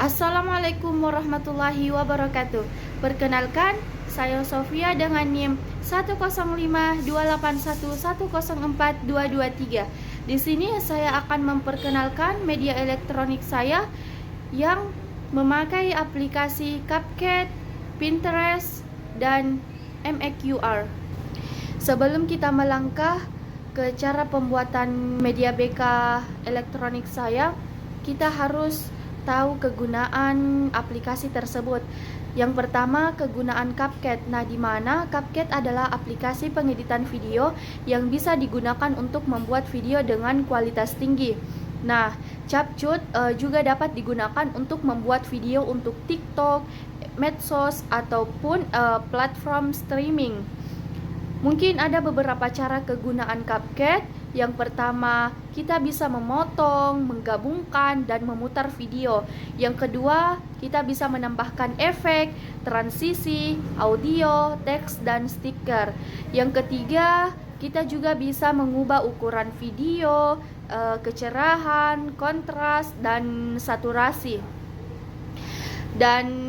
Assalamualaikum warahmatullahi wabarakatuh. Perkenalkan, saya Sofia dengan NIM 1052811042223. Di sini saya akan memperkenalkan media elektronik saya yang memakai aplikasi CapCut, Pinterest, dan MAQR. Sebelum kita melangkah ke cara pembuatan media BK elektronik saya, kita harus tahu kegunaan aplikasi tersebut. Yang pertama, kegunaan CapCut. Nah, di mana CapCut adalah aplikasi pengeditan video yang bisa digunakan untuk membuat video dengan kualitas tinggi. Nah, CapCut juga dapat digunakan untuk membuat video untuk TikTok, medsos, ataupun platform streaming. Mungkin ada beberapa cara kegunaan CapCut. Yang pertama, kita bisa memotong, menggabungkan, dan memutar video. Yang kedua, kita bisa menambahkan efek, transisi, audio, teks, dan stiker. Yang ketiga, kita juga bisa mengubah ukuran video, kecerahan, kontras, dan saturasi. Dan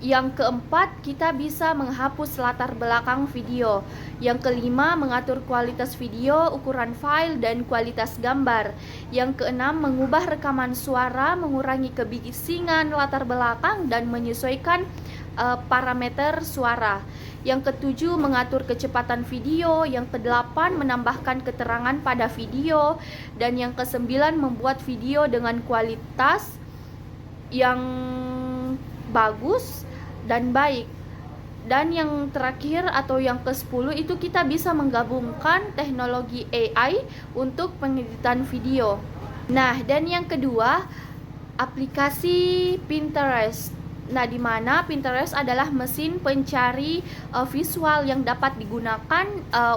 yang keempat, kita bisa menghapus latar belakang video. Yang kelima, mengatur kualitas video, ukuran file, dan kualitas gambar. Yang keenam, mengubah rekaman suara, mengurangi kebisingan latar belakang, dan menyesuaikan parameter suara. Yang ketujuh, mengatur kecepatan video. Yang kedelapan, menambahkan keterangan pada video. Dan yang kesembilan, membuat video dengan kualitas yang bagus dan baik. Dan yang terakhir atau yang ke-10 itu kita bisa menggabungkan teknologi AI untuk pengeditan video. Nah, dan yang kedua, aplikasi Pinterest. Nah, di mana Pinterest adalah mesin pencari visual yang dapat digunakan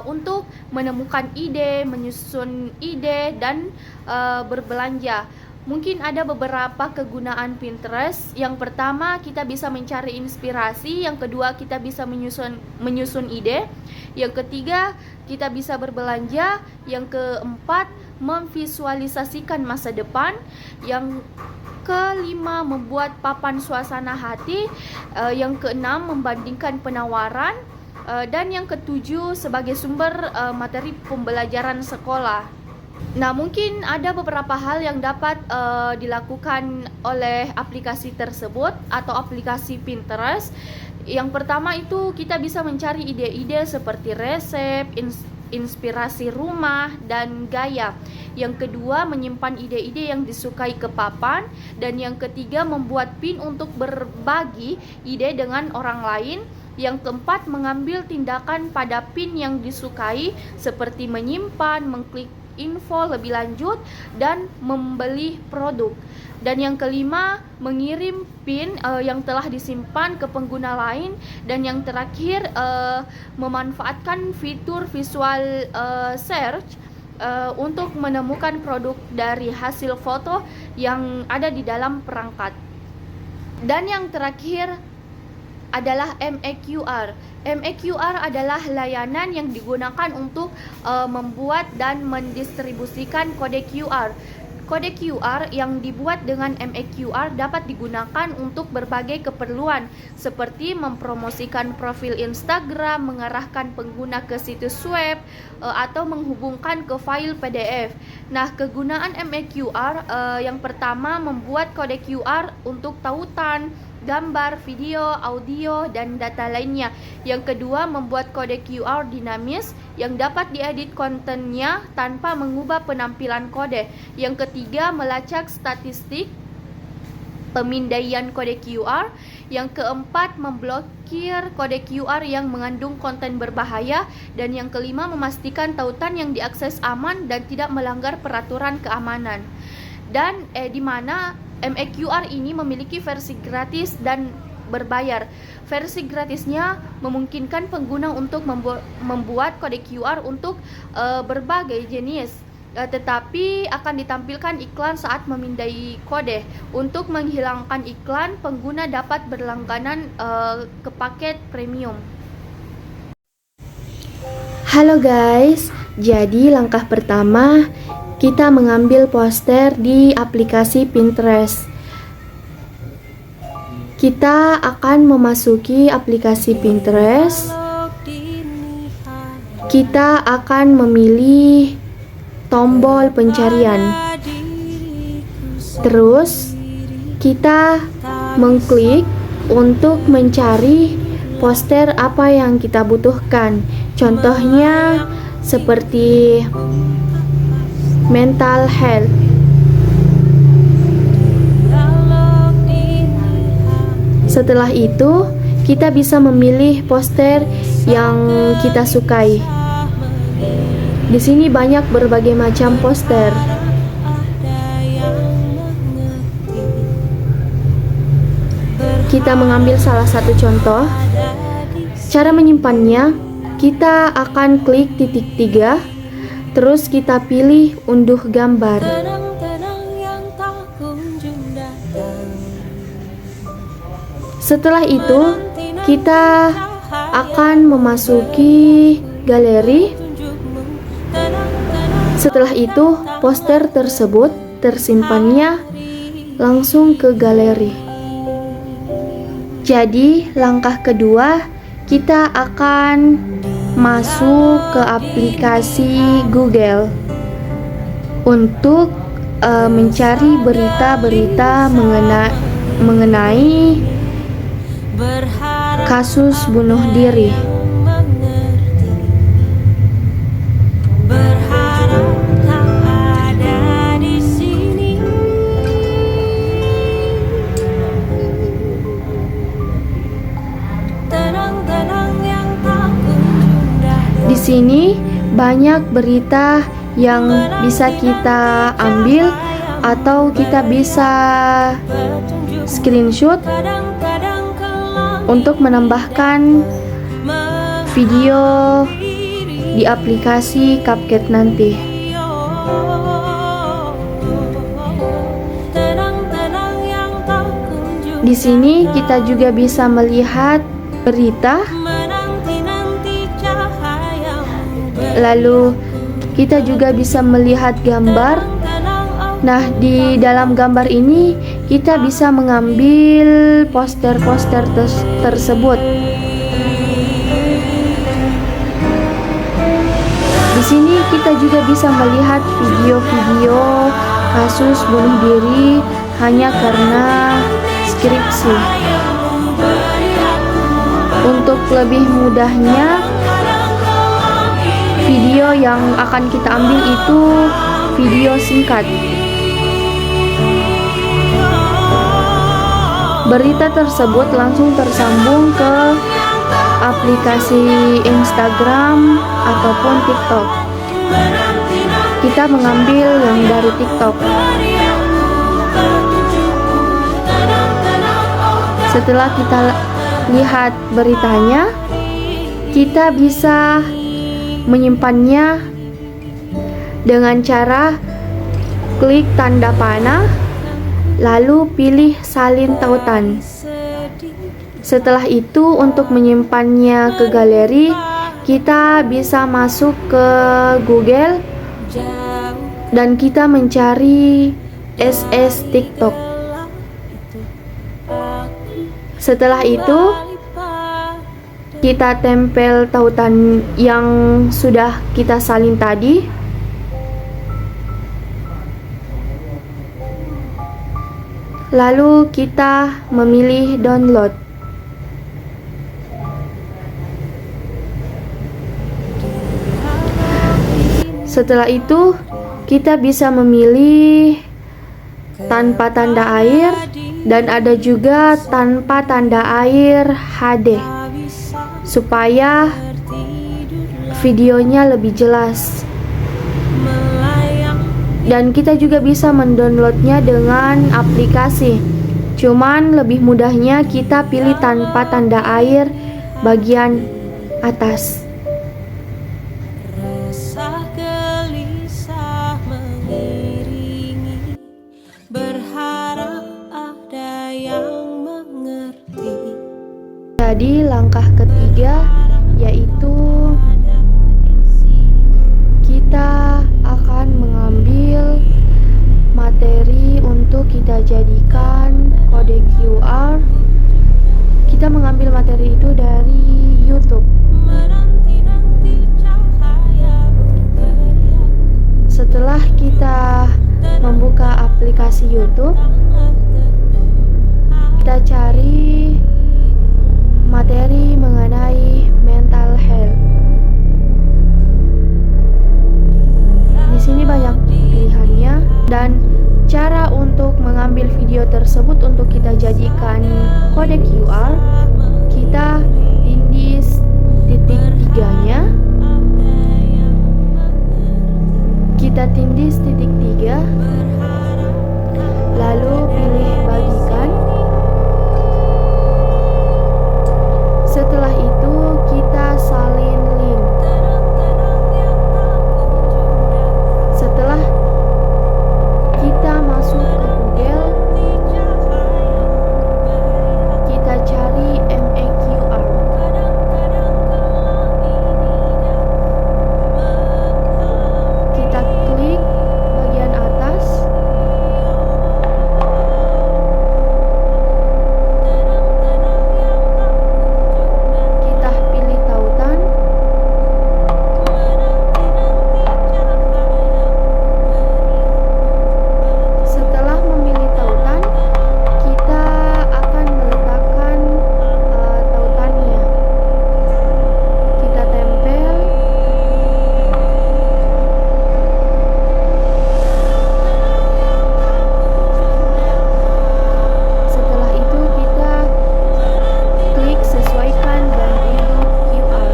untuk menemukan ide, menyusun ide, dan berbelanja. Mungkin ada beberapa kegunaan Pinterest. Yang pertama, kita bisa mencari inspirasi. Yang kedua, kita bisa menyusun ide. Yang ketiga, kita bisa berbelanja. Yang keempat, memvisualisasikan masa depan. Yang kelima, membuat papan suasana hati. Yang keenam, membandingkan penawaran. Dan yang ketujuh, sebagai sumber materi pembelajaran sekolah. Nah, mungkin ada beberapa hal yang dapat dilakukan oleh aplikasi tersebut atau aplikasi Pinterest. Yang pertama itu kita bisa mencari ide-ide seperti resep, inspirasi rumah, dan gaya. Yang kedua, menyimpan ide-ide yang disukai ke papan. Dan yang ketiga, membuat pin untuk berbagi ide dengan orang lain. Yang keempat, mengambil tindakan pada pin yang disukai seperti menyimpan, mengklik info lebih lanjut, dan membeli produk. Dan yang kelima, mengirim pin yang telah disimpan ke pengguna lain. Dan yang terakhir, memanfaatkan fitur visual search untuk menemukan produk dari hasil foto yang ada di dalam perangkat. Dan yang terakhir adalah MAQR. MAQR adalah layanan yang digunakan untuk membuat dan mendistribusikan kode QR. Kode QR yang dibuat dengan MAQR dapat digunakan untuk berbagai keperluan seperti mempromosikan profil Instagram, mengarahkan pengguna ke situs web, atau menghubungkan ke file PDF. Nah, kegunaan MAQR yang pertama, membuat kode QR untuk tautan, gambar, video, audio, dan data lainnya. Yang kedua, membuat kode QR dinamis yang dapat diedit kontennya tanpa mengubah penampilan kode. Yang ketiga, melacak statistik pemindaian kode QR. Yang keempat, memblokir kode QR yang mengandung konten berbahaya. Dan yang kelima, memastikan tautan yang diakses aman dan tidak melanggar peraturan keamanan. Dan di mana MAQR ini memiliki versi gratis dan berbayar. Versi gratisnya memungkinkan pengguna untuk membuat kode QR untuk berbagai jenis, tetapi akan ditampilkan iklan saat memindai kode. Untuk menghilangkan iklan, pengguna dapat berlangganan ke paket premium. Halo guys, jadi langkah pertama kita mengambil poster di aplikasi Pinterest. kita akan memasuki aplikasi Pinterest. Kita akan memilih tombol pencarian. Terus kita mengklik untuk mencari poster apa yang kita butuhkan. Contohnya seperti mental health. Setelah itu, kita bisa memilih poster yang kita sukai. Di sini banyak berbagai macam poster. Kita mengambil salah satu contoh. Cara menyimpannya, kita akan klik titik 3, terus kita pilih unduh gambar. Setelah itu, kita akan memasuki galeri. Setelah itu, poster tersebut tersimpannya langsung ke galeri. Jadi, langkah kedua, kita akan masuk ke aplikasi Google untuk mencari berita-berita mengenai kasus bunuh diri. Di sini banyak berita yang bisa kita ambil atau kita bisa screenshot untuk menambahkan video di aplikasi CapCut nanti. Di sini kita juga bisa melihat berita, lalu kita juga bisa melihat gambar. Nah, di dalam gambar ini kita bisa mengambil poster-poster tersebut. Di sini kita juga bisa melihat video-video kasus bunuh diri hanya karena skripsi. Untuk lebih mudahnya, video yang akan kita ambil itu video singkat. Berita tersebut langsung tersambung ke aplikasi Instagram ataupun TikTok. Kita mengambil yang dari TikTok. Setelah kita lihat beritanya, kita bisa menyimpannya dengan cara klik tanda panah, lalu pilih salin tautan. Setelah itu, untuk menyimpannya ke galeri, kita bisa masuk ke Google dan kita mencari SS TikTok. Setelah itu, kita tempel tautan yang sudah kita salin tadi. Lalu kita memilih download. Setelah itu, kita bisa memilih tanpa tanda air dan ada juga tanpa tanda air HD supaya videonya lebih jelas. Dan kita juga bisa mendownloadnya dengan aplikasi. Cuman lebih mudahnya kita pilih tanpa tanda air bagian atas. Resah gelisah mengiringi, berharap ada yang mengerti. Jadi langkah ketiga yaitu kita akan mengambil materi untuk kita jadikan kode QR YouTube, kita cari materi mengenai mental health. Di sini banyak pilihannya dan cara untuk mengambil video tersebut untuk kita jadikan kode QR. Kita tindis titik 3-nya. Kita tindis titik 3, lalu pilih bagikan. Setelah itu kita salin link. Setelah kita masuk ke Google, kita cari MAQR. Kita klik bagian atas. Kita pilih tautan. Setelah memilih tautan, kita akan meletakkan tautannya. Kita tempel. Setelah itu kita klik sesuaikan dan unduh QR.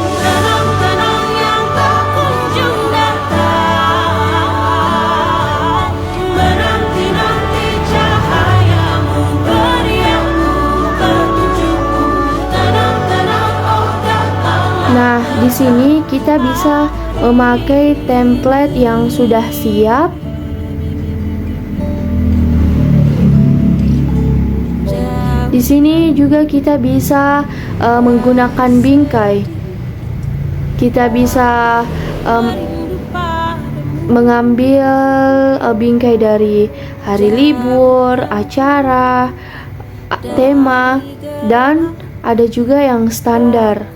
Tenang-tenang yang tak kunjung datang, menanti-nanti cahayamu, beri aku petunjukmu. Tenang-tenang, oh datanglah. Nah, di sini kita bisa memakai template yang sudah siap. Di sini juga kita bisa menggunakan bingkai. Kita bisa mengambil bingkai dari hari libur, acara, tema, dan ada juga yang standar.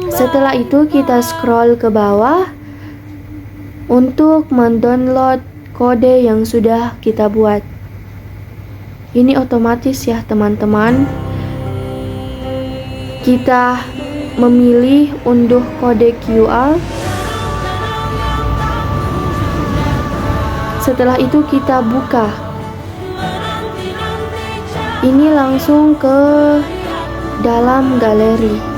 Setelah itu kita scroll ke bawah untuk mendownload kode yang sudah kita buat. Ini otomatis ya teman-teman. Kita memilih unduh kode QR. Setelah itu kita buka. Ini langsung ke dalam galeri.